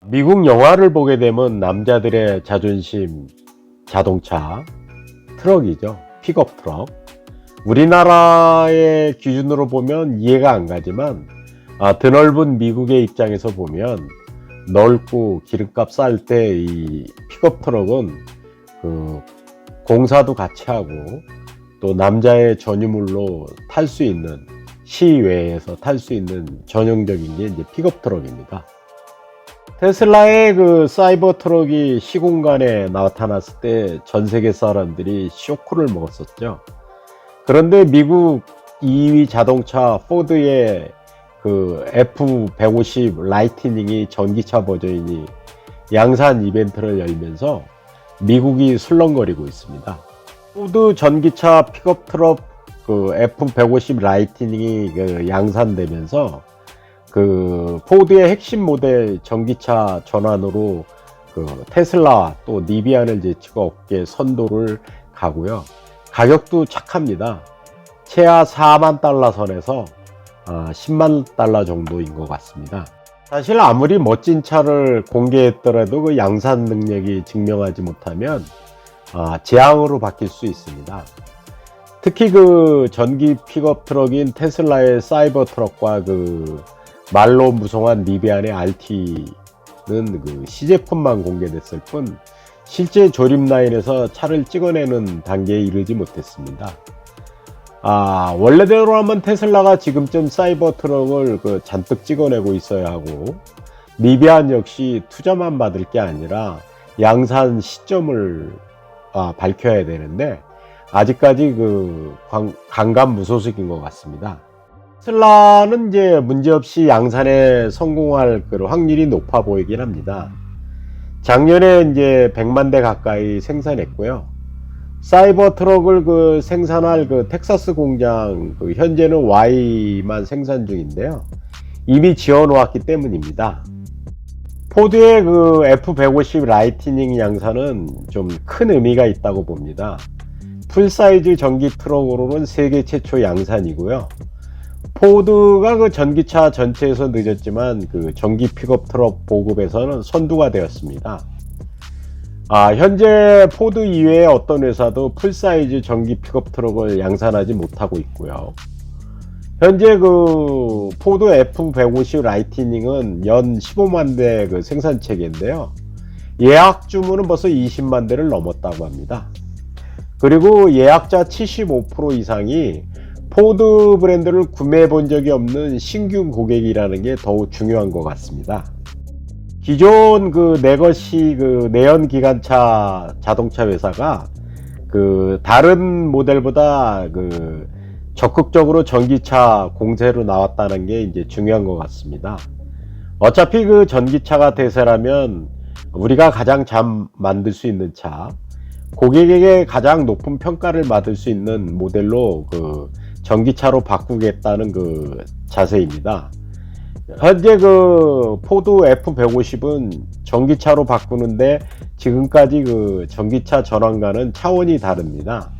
미국 영화를 보게 되면 남자들의 자존심, 자동차, 트럭이죠. 픽업 트럭. 우리나라의 기준으로 보면 이해가 안 가지만 드넓은 미국의 입장에서 보면 넓고 기름값 쌀 때 이 픽업 트럭은 공사도 같이 하고 또 남자의 전유물로 탈 수 있는 시외에서 탈 수 있는 전형적인 게 이제 픽업 트럭입니다. 테슬라의 사이버 트럭이 시공간에 나타났을 때 전 세계 사람들이 쇼크를 먹었었죠. 그런데 미국 2위 자동차 포드의 F150 라이트닝이 전기차 버전이니 양산 이벤트를 열면서 미국이 술렁거리고 있습니다. 포드 전기차 픽업 트럭 F150 라이트닝이 양산되면서 포드의 핵심 모델 전기차 전환으로 테슬라 또 니비안을 제치고 업계 선도를 가고요. 가격도 착합니다. 최하 4만 달러 선에서 10만 달러 정도인 것 같습니다. 사실 아무리 멋진 차를 공개했더라도 그 양산 능력이 증명하지 못하면 재앙으로 바뀔 수 있습니다. 특히 전기 픽업 트럭인 테슬라의 사이버 트럭과 말로 무성한 니비안의 RT는 시제품만 공개됐을 뿐 실제 조립 라인에서 차를 찍어내는 단계에 이르지 못했습니다. 원래대로라면 테슬라가 지금쯤 사이버 트럭을 잔뜩 찍어내고 있어야 하고 니비안 역시 투자만 받을 게 아니라 양산 시점을 밝혀야 되는데 아직까지 강감무소식인 것 같습니다. 테슬라는 이제 문제없이 양산에 성공할 확률이 높아 보이긴 합니다. 작년에 이제 100만 대 가까이 생산했고요. 사이버 트럭을 생산할 텍사스 공장 현재는 Y만 생산 중인데요. 이미 지어 놓았기 때문입니다. 포드의 F150 라이트닝 양산은 좀 큰 의미가 있다고 봅니다. 풀사이즈 전기 트럭으로는 세계 최초 양산이고요. 포드가 전기차 전체에서 늦었지만 전기 픽업 트럭 보급에서는 선두가 되었습니다. 현재 포드 이외의 어떤 회사도 풀사이즈 전기 픽업 트럭을 양산하지 못하고 있고요. 현재 포드 F150 라이트닝은 연 15만 대 생산 체계인데요. 예약 주문은 벌써 20만 대를 넘었다고 합니다. 그리고 예약자 75% 이상이 포드 브랜드를 구매해 본 적이 없는 신규 고객이라는 게 더욱 중요한 것 같습니다. 기존 내것이 내연기관차 자동차 회사가 다른 모델보다 적극적으로 전기차 공세로 나왔다는 게 이제 중요한 것 같습니다. 어차피 전기차가 대세라면 우리가 가장 잘 만들 수 있는 차, 고객에게 가장 높은 평가를 받을 수 있는 모델로 전기차로 바꾸겠다는 자세입니다. 현재 포드 F150은 전기차로 바꾸는데 지금까지 전기차 전환과는 차원이 다릅니다.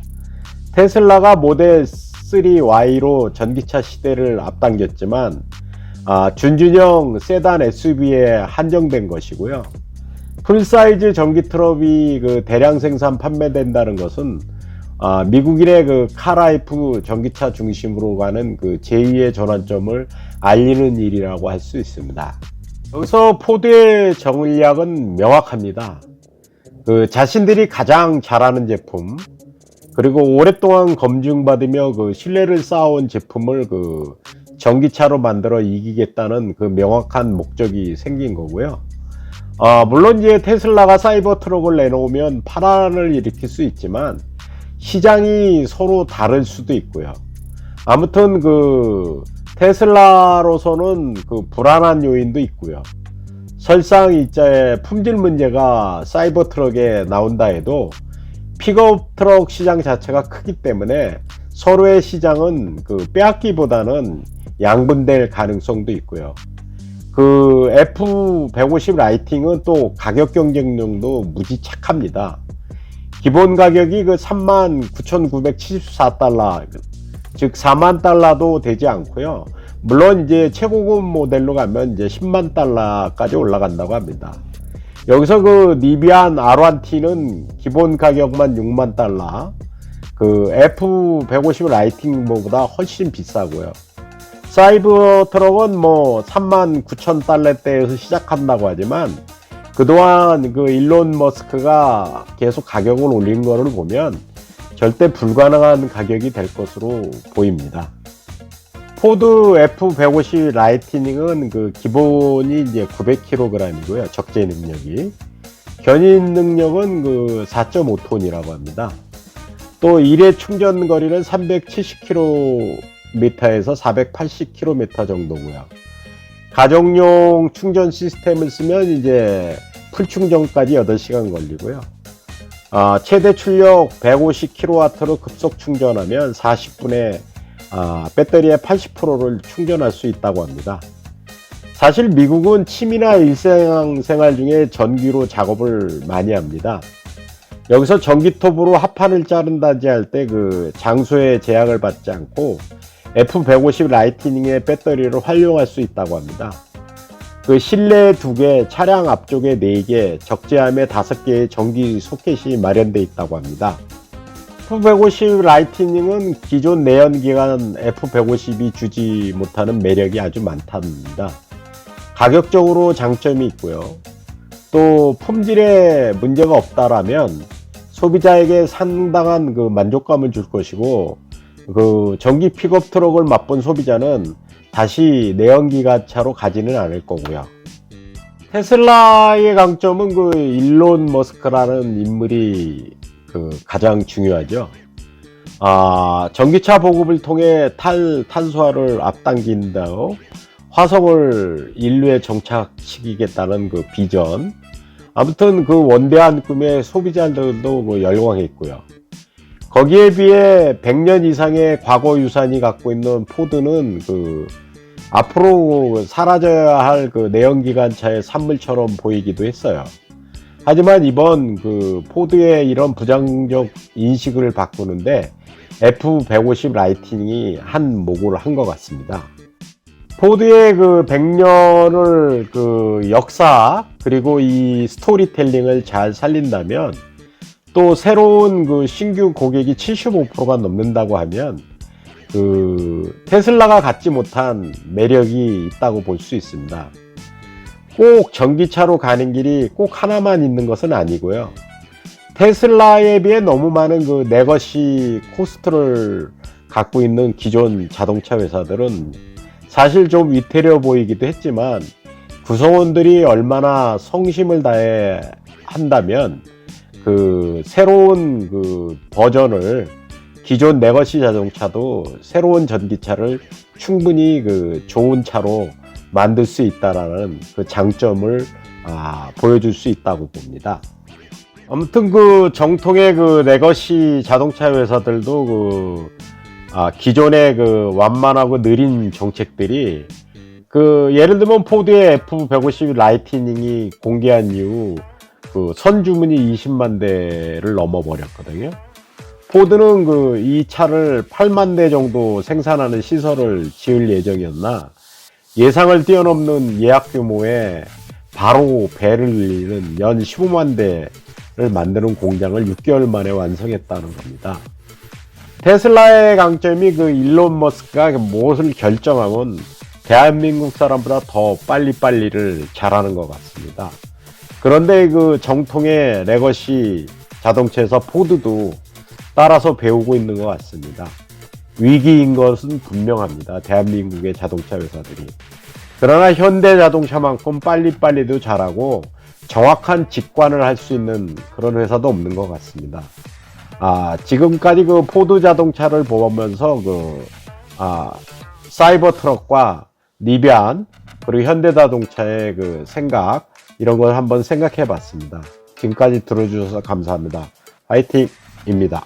테슬라가 모델 3Y로 전기차 시대를 앞당겼지만 준준형 세단 SUV에 한정된 것이고요. 풀사이즈 전기 트럭이 대량 생산 판매된다는 것은 미국인의 카라이프 전기차 중심으로 가는 제2의 전환점을 알리는 일이라고 할 수 있습니다. 여기서 포드의 전략은 명확합니다. 자신들이 가장 잘하는 제품, 그리고 오랫동안 검증받으며 신뢰를 쌓아온 제품을 전기차로 만들어 이기겠다는 명확한 목적이 생긴 거고요. 물론 이제 테슬라가 사이버 트럭을 내놓으면 파란을 일으킬 수 있지만 시장이 서로 다를 수도 있고요. 아무튼 테슬라로서는 불안한 요인도 있고요. 설상 이자의 품질 문제가 사이버 트럭에 나온다 해도 픽업 트럭 시장 자체가 크기 때문에 서로의 시장은 빼앗기보다는 양분될 가능성도 있고요. F150 라이팅은 또 가격 경쟁력도 무지 착합니다. 기본 가격이 39,974달러, 즉 4만 달러도 되지 않고요. 물론 이제 최고급 모델로 가면 이제 10만 달러까지 올라간다고 합니다. 여기서 그 니비안 R1T는 기본 가격만 6만 달러, 그 F150 라이팅보다 훨씬 비싸고요. 사이버 트럭은 뭐 39,000달러대에서 시작한다고 하지만 그동안 그 일론 머스크가 계속 가격을 올린 거를 보면 절대 불가능한 가격이 될 것으로 보입니다. 포드 F150 라이트닝은 그 기본이 이제 900kg이고요. 적재 능력이. 견인 능력은 그 4.5톤이라고 합니다. 또 일회 충전 거리는 370km에서 480km 정도고요. 가정용 충전 시스템을 쓰면 이제 풀 충전까지 8시간 걸리고요. 최대 출력 150kW로 급속 충전하면 40분에 배터리의 80%를 충전할 수 있다고 합니다. 사실 미국은 취미나 일상생활 중에 전기로 작업을 많이 합니다. 여기서 전기톱으로 합판을 자른다지 할 때 그 장소에 제약을 받지 않고 F150 라이트닝의 배터리를 활용할 수 있다고 합니다. 그 실내에 2개, 차량 앞쪽에 4개, 적재함에 5개의 전기 소켓이 마련되어 있다고 합니다. F150 라이트닝은 기존 내연기관 F150이 주지 못하는 매력이 아주 많답니다. 가격적으로 장점이 있고요. 또 품질에 문제가 없다라면 소비자에게 상당한 그 만족감을 줄 것이고, 그 전기 픽업 트럭을 맛본 소비자는 다시 내연기관차로 가지는 않을 거고요. 테슬라의 강점은 그 일론 머스크라는 인물이 그 가장 중요하죠. 전기차 보급을 통해 탄소화를 앞당긴다고 화성을 인류에 정착시키겠다는 그 비전. 아무튼 그 원대한 꿈에 소비자들도 뭐 열광했고요. 거기에 비해 100년 이상의 과거 유산이 갖고 있는 포드는 그 앞으로 사라져야 할 그 내연기관차의 산물처럼 보이기도 했어요. 하지만 이번 그 포드의 이런 부정적 인식을 바꾸는데 F150 라이팅이 한 모고를 한 것 같습니다. 포드의 그 100년을 그 역사 그리고 이 스토리텔링을 잘 살린다면, 또 새로운 그 신규 고객이 75%가 넘는다고 하면 그 테슬라가 갖지 못한 매력이 있다고 볼 수 있습니다. 꼭 전기차로 가는 길이 꼭 하나만 있는 것은 아니고요. 테슬라에 비해 너무 많은 그 레거시 코스트를 갖고 있는 기존 자동차 회사들은 사실 좀 위태로워 보이기도 했지만, 구성원들이 얼마나 성심을 다해 한다면 그 새로운 그 버전을, 기존 레거시 자동차도 새로운 전기차를 충분히 그 좋은 차로 만들 수 있다라는 그 장점을 보여줄 수 있다고 봅니다. 아무튼 그 정통의 그 레거시 자동차 회사들도 그 기존의 그 완만하고 느린 정책들이, 그 예를 들면 포드의 F150 라이트닝이 공개한 이후 그 선주문이 20만 대를 넘어버렸거든요. 포드는 그 이 차를 8만 대 정도 생산하는 시설을 지을 예정이었나 예상을 뛰어넘는 예약 규모에 바로 배를 늘리는 연 15만 대를 만드는 공장을 6개월 만에 완성했다는 겁니다. 테슬라의 강점이 그 일론 머스크가 무엇을 결정하면 대한민국 사람보다 더 빨리빨리를 잘하는 것 같습니다. 그런데 그 정통의 레거시 자동차에서 포드도 따라서 배우고 있는 것 같습니다. 위기인 것은 분명합니다. 대한민국의 자동차 회사들이. 그러나 현대자동차만큼 빨리빨리도 잘하고 정확한 직관을 할 수 있는 그런 회사도 없는 것 같습니다. 지금까지 그 포드 자동차를 보면서 사이버 트럭과 니비안 그리고 현대자동차의 그 생각, 이런 걸 한번 생각해 봤습니다. 지금까지 들어주셔서 감사합니다. 화이팅입니다.